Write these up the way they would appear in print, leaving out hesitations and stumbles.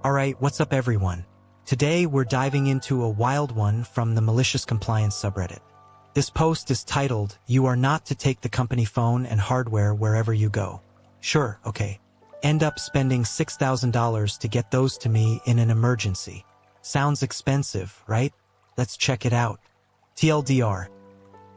Alright, what's up everyone? Today we're diving into a wild one from the Malicious Compliance subreddit. This post is titled, "You are not to take the company phone and hardware wherever you go." Sure, okay. End up spending $6,000 to get those to me in an emergency. Sounds expensive, right? Let's check it out. TLDR.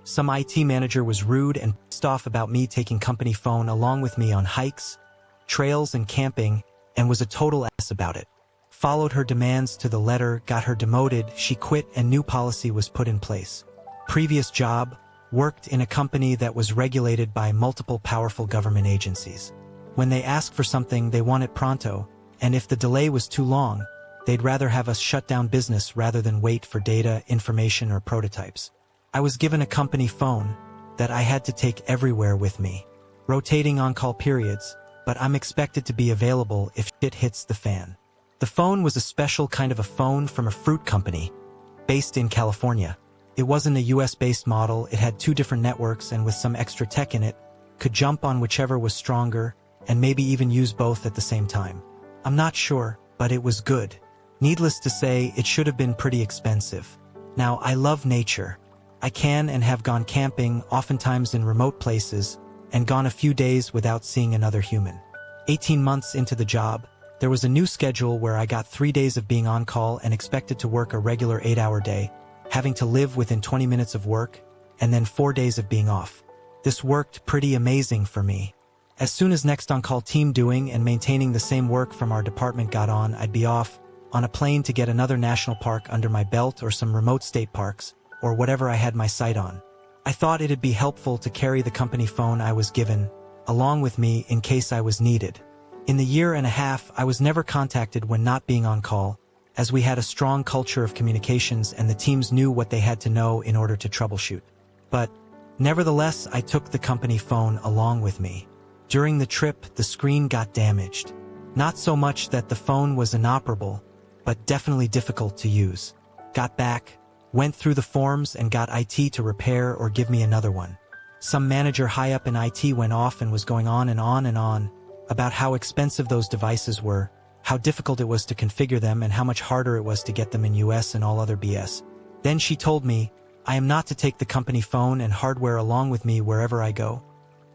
Some IT manager was rude and pissed off about me taking company phone along with me on hikes, trails and camping, and was a total ass about it. Followed her demands to the letter, got her demoted, she quit and new policy was put in place. Previous job, worked in a company that was regulated by multiple powerful government agencies. When they ask for something, they want it pronto, and if the delay was too long, they'd rather have us shut down business rather than wait for data, information, or prototypes. I was given a company phone that I had to take everywhere with me. Rotating on-call periods, but I'm expected to be available if shit hits the fan. The phone was a special kind of a phone from a fruit company, based in California. It wasn't a US-based model, it had 2 different networks and with some extra tech in it, could jump on whichever was stronger, and maybe even use both at the same time. I'm not sure, but it was good. Needless to say, it should have been pretty expensive. Now, I love nature. I can and have gone camping, oftentimes in remote places, and gone a few days without seeing another human. 18 months into the job, there was a new schedule where I got 3 days of being on call and expected to work a regular 8-hour day, having to live within 20 minutes of work, and then 4 days of being off. This worked pretty amazing for me. As soon as next on-call team doing and maintaining the same work from our department got on, I'd be off, on a plane to get another national park under my belt or some remote state parks, or whatever I had my sight on. I thought it'd be helpful to carry the company phone I was given, along with me in case I was needed. In the year and a half, I was never contacted when not being on call, as we had a strong culture of communications and the teams knew what they had to know in order to troubleshoot. But, nevertheless, I took the company phone along with me. During the trip, the screen got damaged. Not so much that the phone was inoperable, but definitely difficult to use. Got back, went through the forms and got IT to repair or give me another one. Some manager high up in IT went off and was going on and on and on about how expensive those devices were, how difficult it was to configure them and how much harder it was to get them in US and all other BS. Then she told me, I am not to take the company phone and hardware along with me wherever I go.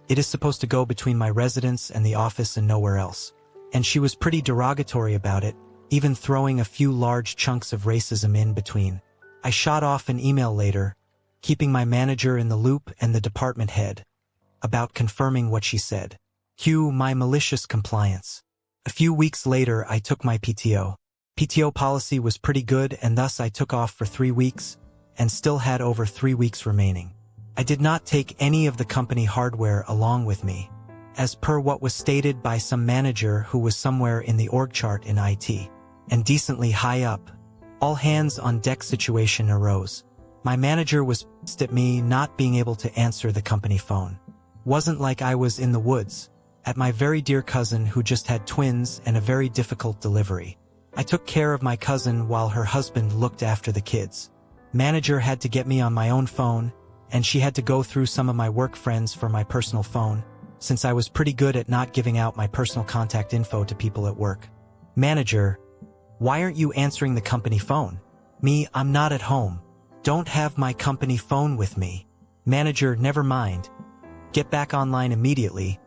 It is supposed to go between my residence and the office and nowhere else. And she was pretty derogatory about it, even throwing a few large chunks of racism in between. I shot off an email later, keeping my manager in the loop and the department head, about confirming what she said. Cue my malicious compliance. A few weeks later, I took my PTO. PTO policy was pretty good and thus I took off for 3 weeks, and still had over 3 weeks remaining. I did not take any of the company hardware along with me, as per what was stated by some manager who was somewhere in the org chart in IT, and decently high up. All hands on deck situation arose. My manager was pissed at me not being able to answer the company phone. Wasn't like I was in the woods, at my very dear cousin who just had twins and a very difficult delivery. I took care of my cousin while her husband looked after the kids. Manager had to get me on my own phone, and she had to go through some of my work friends for my personal phone, since I was pretty good at not giving out my personal contact info to people at work. Manager, why aren't you answering the company phone? Me, I'm not at home. Don't have my company phone with me. Manager, never mind. Get back online immediately.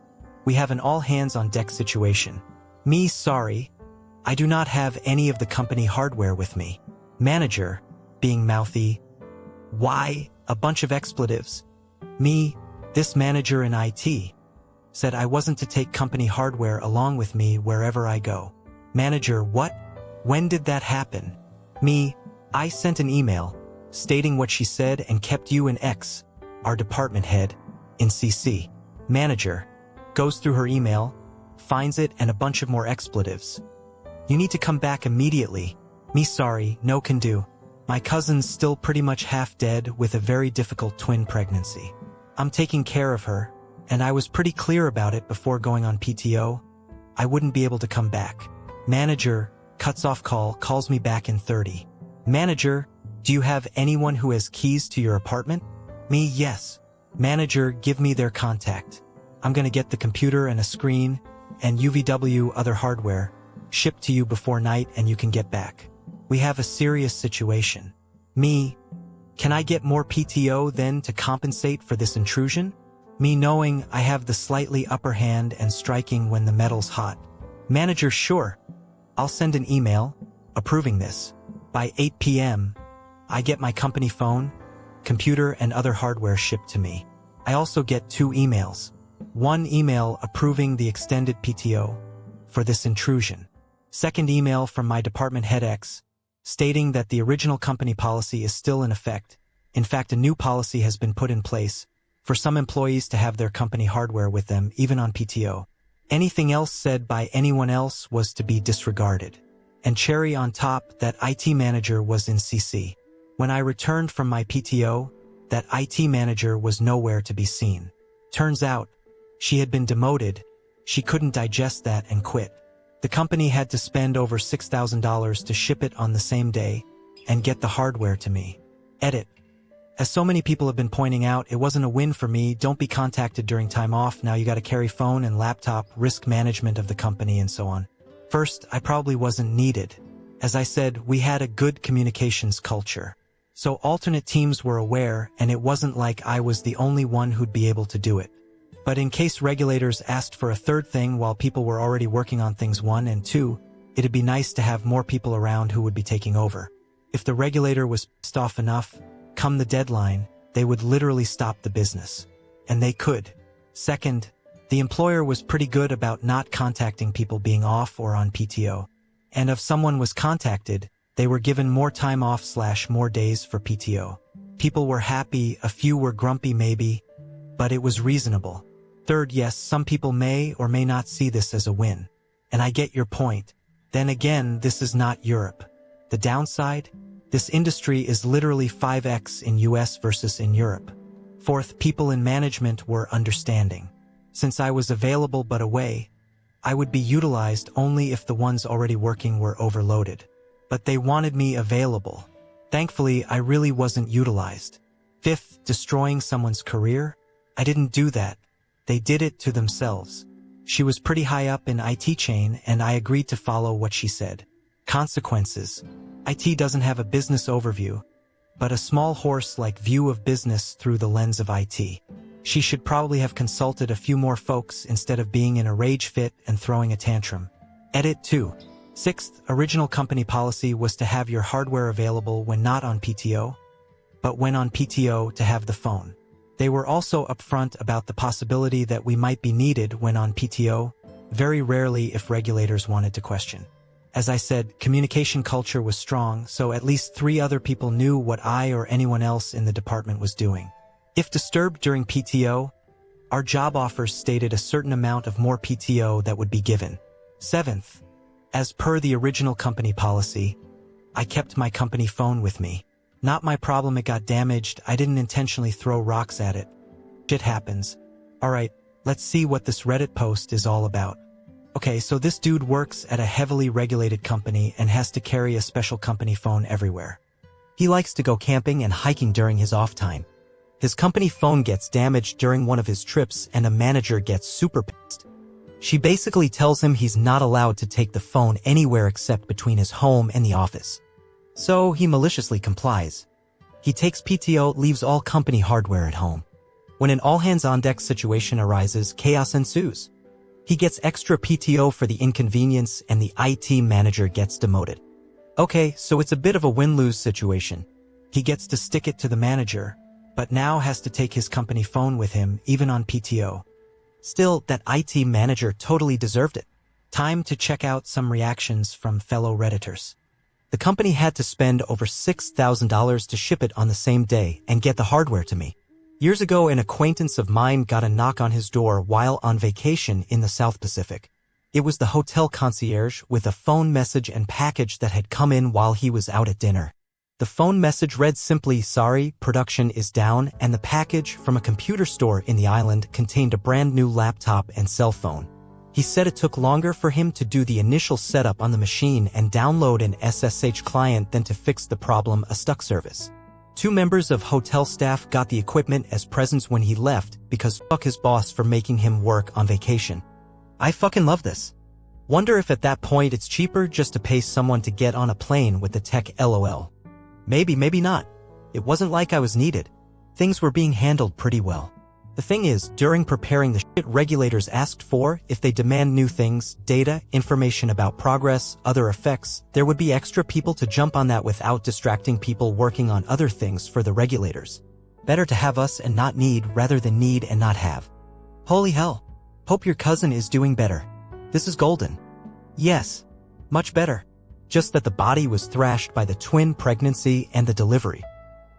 We have an all-hands-on-deck situation. Me, sorry. I do not have any of the company hardware with me. Manager, being mouthy. Why? A bunch of expletives. Me, this manager in IT, said I wasn't to take company hardware along with me wherever I go. Manager, what? When did that happen? Me, I sent an email, stating what she said and kept you and X, our department head, in CC. Manager, goes through her email, finds it and a bunch of more expletives. You need to come back immediately. Me, sorry, no can do. My cousin's still pretty much half dead with a very difficult twin pregnancy. I'm taking care of her, and I was pretty clear about it before going on PTO. I wouldn't be able to come back. Manager, cuts off call, calls me back in 30. Manager, do you have anyone who has keys to your apartment? Me, yes. Manager, give me their contact. I'm gonna get the computer and a screen, and UVW other hardware. shipped to you before night and you can get back. We have a serious situation. Me, can I get more PTO then to compensate for this intrusion? Me knowing I have the slightly upper hand and striking when the metal's hot. Manager, sure. I'll send an email, approving this. By 8 p.m., I get my company phone, computer and other hardware shipped to me. I also get 2 emails. One email approving the extended PTO for this intrusion. Second email from my department head X, stating that the original company policy is still in effect. In fact, a new policy has been put in place for some employees to have their company hardware with them, even on PTO. Anything else said by anyone else was to be disregarded. And cherry on top, that IT manager was in CC. When I returned from my PTO, that IT manager was nowhere to be seen. Turns out, she had been demoted, she couldn't digest that and quit. The company had to spend over $6,000 to ship it on the same day and get the hardware to me. Edit. As so many people have been pointing out, it wasn't a win for me. Don't be contacted during time off. Now you gotta carry phone and laptop, risk management of the company and so on. First, I probably wasn't needed. As I said, we had a good communications culture. So alternate teams were aware, and it wasn't like I was the only one who'd be able to do it. But in case regulators asked for a third thing while people were already working on things 1 and 2, it'd be nice to have more people around who would be taking over. If the regulator was pissed off enough, come the deadline, they would literally stop the business. And they could. Second, the employer was pretty good about not contacting people being off or on PTO. And if someone was contacted, they were given more time off / more days for PTO. People were happy, a few were grumpy maybe, but it was reasonable. Third, yes, some people may or may not see this as a win. And I get your point. Then again, this is not Europe. The downside? This industry is literally 5x in US versus in Europe. Fourth, people in management were understanding. Since I was available but away, I would be utilized only if the ones already working were overloaded. But they wanted me available. Thankfully, I really wasn't utilized. Fifth, destroying someone's career? I didn't do that. They did it to themselves. She was pretty high up in IT chain and I agreed to follow what she said. Consequences. IT doesn't have a business overview, but a small horse-like view of business through the lens of IT. She should probably have consulted a few more folks instead of being in a rage fit and throwing a tantrum. Edit 2. Sixth, original company policy was to have your hardware available when not on PTO, but when on PTO to have the phone. They were also upfront about the possibility that we might be needed when on PTO, very rarely if regulators wanted to question. As I said, communication culture was strong, so at least 3 other people knew what I or anyone else in the department was doing. If disturbed during PTO, our job offers stated a certain amount of more PTO that would be given. Seventh, as per the original company policy, I kept my company phone with me. Not my problem it got damaged, I didn't intentionally throw rocks at it. Shit happens. Alright, let's see what this Reddit post is all about. Okay, so this dude works at a heavily regulated company and has to carry a special company phone everywhere. He likes to go camping and hiking during his off time. His company phone gets damaged during one of his trips and a manager gets super pissed. She basically tells him he's not allowed to take the phone anywhere except between his home and the office. So he maliciously complies. He takes PTO, leaves all company hardware at home. When an all-hands-on-deck situation arises, chaos ensues. He gets extra PTO for the inconvenience and the IT manager gets demoted. Okay, so it's a bit of a win-lose situation. He gets to stick it to the manager, but now has to take his company phone with him, even on PTO. Still, that IT manager totally deserved it. Time to check out some reactions from fellow Redditors. The company had to spend over $6,000 to ship it on the same day and get the hardware to me. Years ago, an acquaintance of mine got a knock on his door while on vacation in the South Pacific. It was the hotel concierge with a phone message and package that had come in while he was out at dinner. The phone message read simply, "Sorry, production is down," and the package from a computer store in the island contained a brand new laptop and cell phone. He said it took longer for him to do the initial setup on the machine and download an SSH client than to fix the problem, a stuck service. 2 members of hotel staff got the equipment as presents when he left because fuck his boss for making him work on vacation. I fucking love this. Wonder if at that point it's cheaper just to pay someone to get on a plane with the tech LOL. Maybe, maybe not. It wasn't like I was needed. Things were being handled pretty well. The thing is, during preparing the shit regulators asked for, if they demand new things, data, information about progress, other effects, there would be extra people to jump on that without distracting people working on other things for the regulators. Better to have us and not need rather than need and not have. Holy hell. Hope your cousin is doing better. This is golden. Yes. Much better. Just that the body was thrashed by the twin pregnancy and the delivery.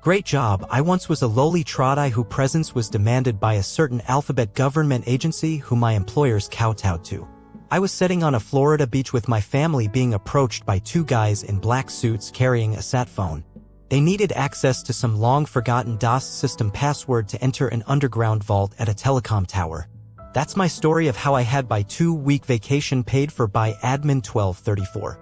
Great job. I once was a lowly trotty whose presence was demanded by a certain alphabet government agency whom my employers kowtowed to. I was sitting on a Florida beach with my family being approached by two guys in black suits carrying a sat phone. They needed access to some long-forgotten DOS system password to enter an underground vault at a telecom tower. That's my story of how I had my 2-week vacation paid for by admin 1234.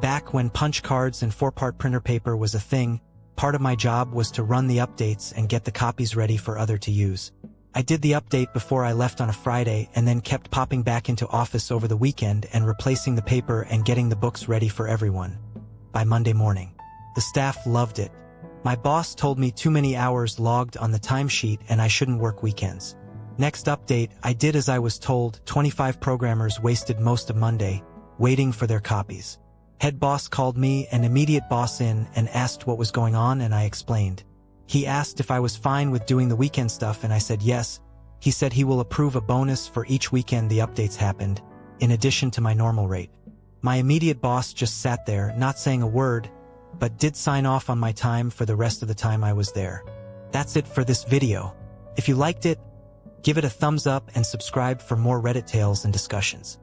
Back when punch cards and 4-part printer paper was a thing, part of my job was to run the updates and get the copies ready for other to use. I did the update before I left on a Friday and then kept popping back into office over the weekend and replacing the paper and getting the books ready for everyone. By Monday morning, the staff loved it. My boss told me too many hours logged on the timesheet and I shouldn't work weekends. Next update, I did as I was told. 25 programmers wasted most of Monday, waiting for their copies. Head boss called me, an immediate boss in, and asked what was going on and I explained. He asked if I was fine with doing the weekend stuff and I said yes. He said he will approve a bonus for each weekend the updates happened, in addition to my normal rate. My immediate boss just sat there, not saying a word, but did sign off on my time for the rest of the time I was there. That's it for this video. If you liked it, give it a thumbs up and subscribe for more Reddit tales and discussions.